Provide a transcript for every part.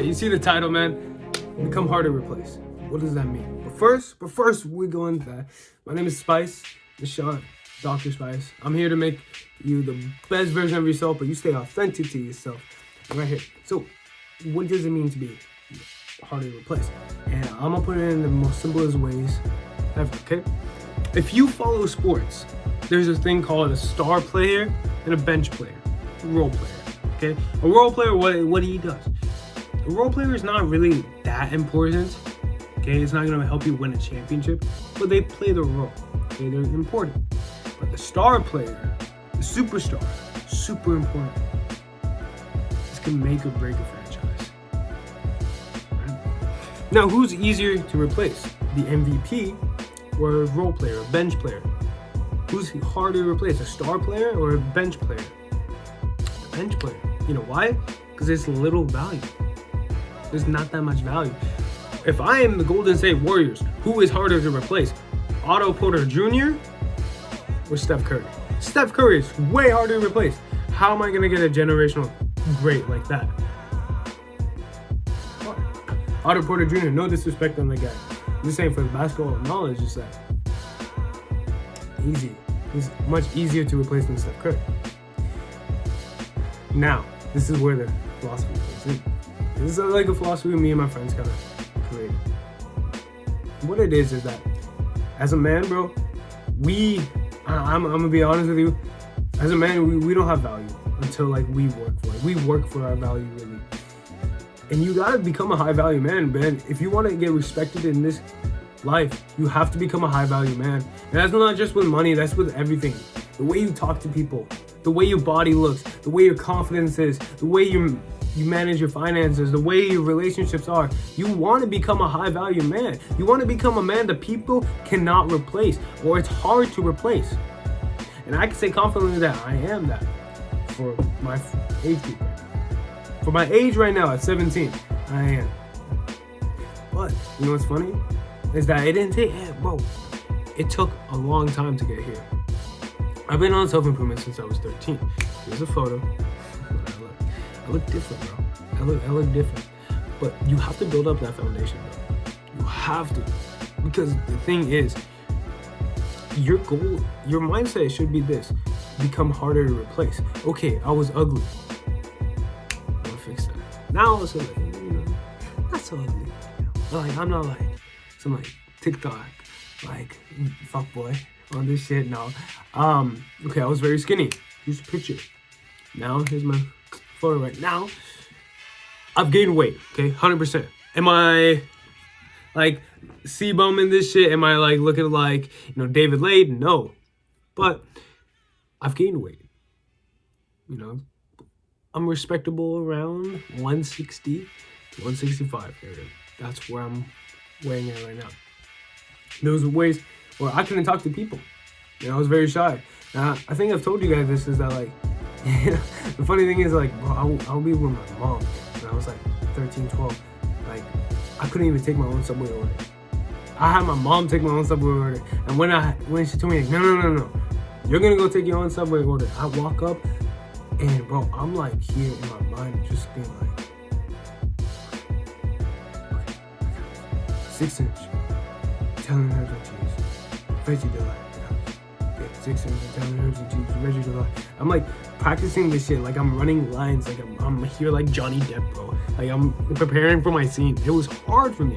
you see the title, man. Become hard to replace. What does that mean? But first, we go into that. My name is Spice, Nishant, DrSpice. I'm here to make you the best version of yourself, but you stay authentic to yourself. Right here. So, what does it mean to be hard to replace? And I'm gonna put it in the most simplest ways ever, okay? If you follow sports, there's a thing called a star player and a bench player, a role player, okay? A role player, what he does. A role player is not really that important, okay? It's not gonna help you win a championship, but they play the role, okay? They're important. But the star player, the superstar, super important. This can make or break a franchise. Right? Now, who's easier to replace? The MVP or a role player, a bench player? Who's harder to replace, a star player or a bench player? The bench player. You know why? Because there's little value. There's not that much value. If I am the Golden State Warriors, who is harder to replace? Otto Porter Jr. or Steph Curry? Steph Curry is way harder to replace. How am I gonna get a generational great like that? Otto Porter Jr., no disrespect on the guy. I'm just saying for the basketball knowledge, it's that easy. He's much easier to replace than Steph Curry. Now, this is where the philosophy comes in. This is like a philosophy me and my friends kind of created. What it is that, as a man, bro, I'm gonna be honest with you. As a man, we don't have value until like we work for it. We work for our value, really. And you gotta become a high value man. If you want to get respected in this life, you have to become a high value man. And that's not just with money, that's with everything. The way you talk to people, the way your body looks, the way your confidence is, the way you manage your finances, the way your relationships are. You want to become a high value man. You want to become a man that people cannot replace, or it's hard to replace. And I can say confidently that I am that for my age group right now. For my age right now at 17, I am. But you know what's funny? Is that it didn't take, bro, it took a long time to get here. I've been on self-improvement since I was 13. Here's a photo. I look different, bro. I look different. But you have to build up that foundation, bro. You have to. Because the thing is, your goal, your mindset should be this. Become harder to replace. Okay, I was ugly. I'm gonna fix that. Now it's like, not so ugly. Like, I'm not like some like TikTok, like fuckboy on this shit. No. Okay, I was very skinny. Here's a picture. Now, here's my photo right now. I've gained weight, okay, 100%. Am I like C-bum in this shit? Am I like looking like, David Lade? No. But I've gained weight. I'm respectable around 160 to 165 area. That's where I'm weighing at right now. Those ways where I couldn't talk to people. I was very shy. Now, I think I've told you guys this, is that like, the funny thing is like, bro, I'll be with my mom when I was like 13, 12. Like, I couldn't even take my own Subway order. I had my mom take my own Subway order. And when she told me, like, no, you're gonna go take your own Subway order. I walk up and bro, I'm like here in my mind just being like, okay, 6-inch, Italian herbs and cheese, veggie delight. 6-inch Italian herbs and cheese, veggie delight. I'm like practicing this shit, like I'm running lines, like I'm here like Johnny Depp, bro. Like I'm preparing for my scene. It was hard for me.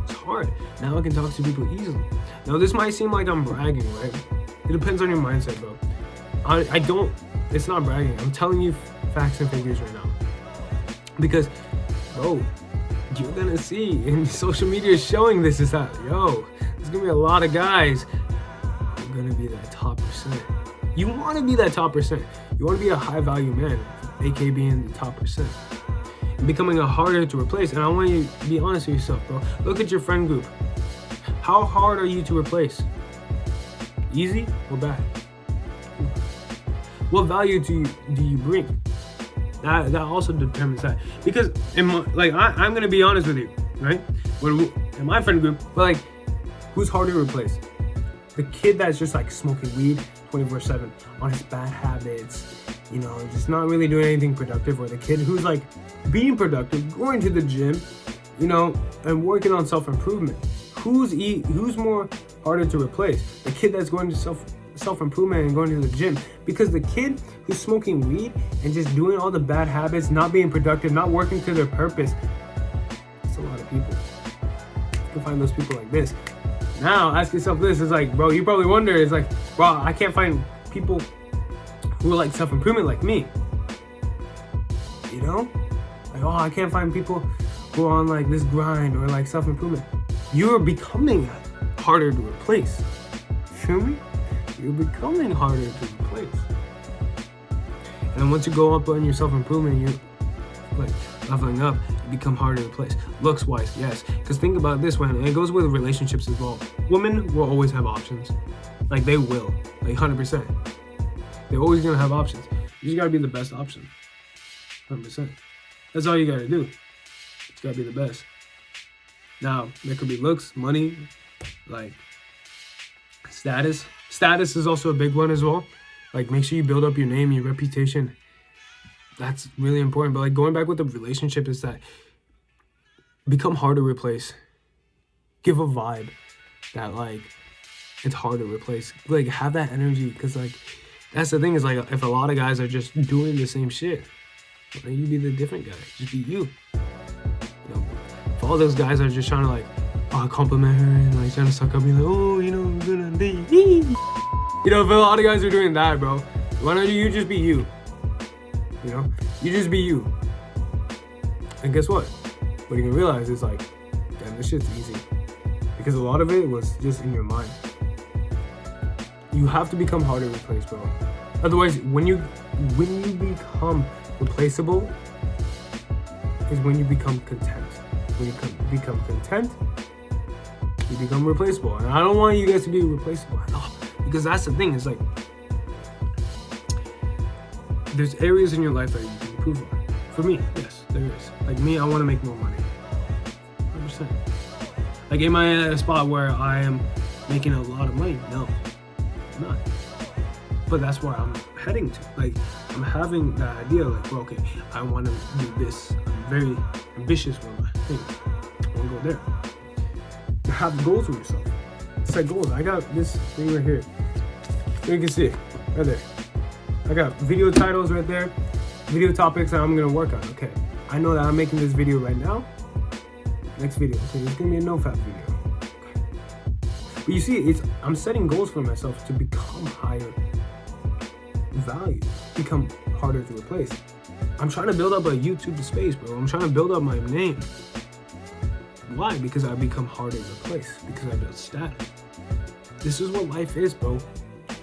It's hard. Now I can talk to people easily. Now this might seem like I'm bragging, right? It depends on your mindset, bro. I don't, it's not bragging. I'm telling you facts and figures right now. Because, bro, you're gonna see, and social media is showing this, is that, there's gonna be a lot of guys who are gonna be that top percent. You wanna be that top percent. You wanna be a high value man, aka being the top percent. And becoming a harder to replace. And I want you to be honest with yourself, bro. Look at your friend group. How hard are you to replace? Easy or bad? What value do you bring? That also determines that. Because I'm gonna be honest with you, right? In my friend group, but like, who's harder to replace? The kid that's just like smoking weed 24/7 on his bad habits, you know, just not really doing anything productive, or the kid who's like being productive, going to the gym, you know, and working on self-improvement. Who's more harder to replace? The kid that's going to self-improvement and going to the gym. Because the kid who's smoking weed and just doing all the bad habits, not being productive, not working to their purpose, it's a lot of people. You can find those people like this. Now ask yourself this, it's like, bro, you probably wonder, it's like, bro, I can't find people who are like self-improvement like me, you know? Like, oh, I can't find people who are on like this grind or like self-improvement. You're becoming harder to replace. Feel me? You're becoming harder to replace. And once you go up on your self-improvement, you're like leveling up, you become harder to replace. Looks wise, yes. Because think about this one, and it goes with relationships as well. Women will always have options. Like they will, like 100%. They're always gonna have options. You just gotta be the best option. 100%. That's all you gotta do. You gotta be the best. Now, there could be looks, money, like status. Status is also a big one as well. Like, make sure you build up your name, your reputation. That's really important. But like going back with the relationship is that become hard to replace. Give a vibe that like it's hard to replace. Like have that energy, because like that's the thing is like if a lot of guys are just doing the same shit, why don't you be the different guy? Just be you. You know, if all those guys are just trying to like compliment her and like trying to suck up, be like, oh, you know, I'm gonna date. You know, if a lot of guys are doing that, bro, why don't you just be you? You know, you just be you. And guess what? What you're gonna realize is like, damn, this shit's easy. Because a lot of it was just in your mind. You have to become harder to replace, bro. Otherwise, when you become replaceable, is when you become content. When you become content, you become replaceable. And I don't want you guys to be replaceable at all. Because that's the thing, it's like, there's areas in your life that you can improve on. For me, yes, there is. Like me, I want to make more money. 100%. Like, am I at a spot where I am making a lot of money? No, I'm not. But that's where I'm heading to. Like, I'm having that idea, like, well, okay, I want to do this. I'm very ambitious with my thing. I want to go there. Have goals with yourself. Set goals. I got this thing right here. You can see it right there. I got video titles right there, video topics that I'm gonna work on. Okay, I know that I'm making this video right now. Next video, okay, it's gonna be a no-fap video. Okay. But you see, I'm setting goals for myself to become higher value, become harder to replace. I'm trying to build up a YouTube space, bro. I'm trying to build up my name. Why? Because I become harder to replace. Because I build status. This is what life is, bro.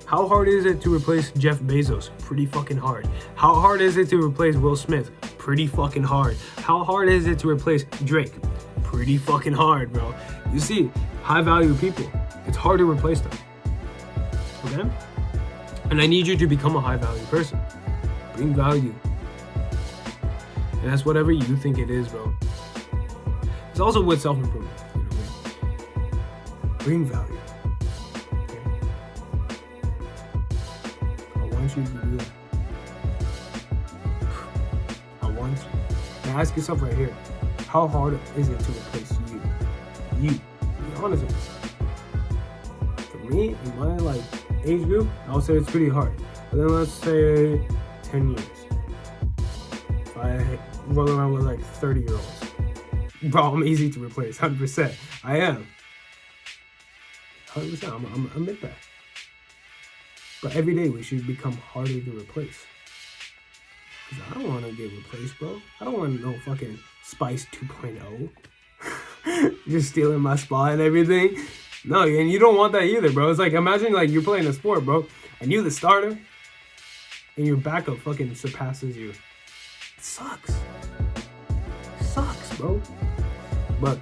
How hard is it to replace Jeff Bezos? Pretty fucking hard. How hard is it to replace Will Smith? Pretty fucking hard. How hard is it to replace Drake? Pretty fucking hard, bro. You see, high value people, it's hard to replace them. Okay? And I need you to become a high value person. Bring value. And that's whatever you think it is, bro. It's also with self-improvement. You know, bring value. You to do that. I want you. Now ask yourself right here, how hard is it to replace you? You. Be honest with yourself. For me, in my like age group, I would say it's pretty hard. But then let's say 10 years. If I roll around with like 30-year-olds, bro, I'm easy to replace. 100%. I am. 100%. I'm admit that. But every day we should become harder to replace. Because I don't want to get replaced, bro. I don't want no fucking Spice 2.0. Just stealing my spot and everything. No, and you don't want that either, bro. It's like, imagine like you're playing a sport, bro. And you're the starter. And your backup fucking surpasses you. It sucks. It sucks, bro. But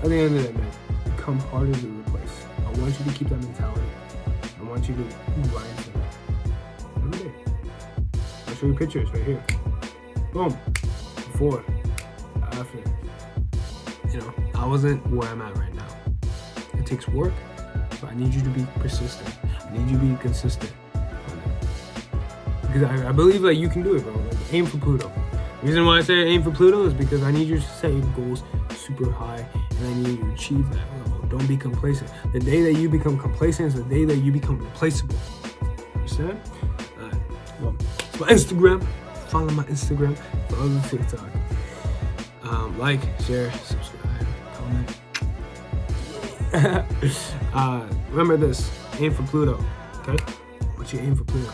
at the end of the day, man, become harder to replace. I want you to keep that mentality. I want you to grind for that every day. I'll show you pictures right here. Boom. Before, after. You know, I wasn't where I'm at right now. It takes work, but I need you to be persistent. I need you to be consistent. Because I believe like you can do it, bro. Like, aim for Pluto. The reason why I say aim for Pluto is because I need you to set your goals super high, and I need you to achieve that level. Don't be complacent. The day that you become complacent is the day that you become replaceable. Understand? Alright. Well, it's my Instagram. Follow my Instagram. Follow the TikTok. Like, share, subscribe, comment. Remember this. Aim for Pluto. Okay? What's your aim for Pluto?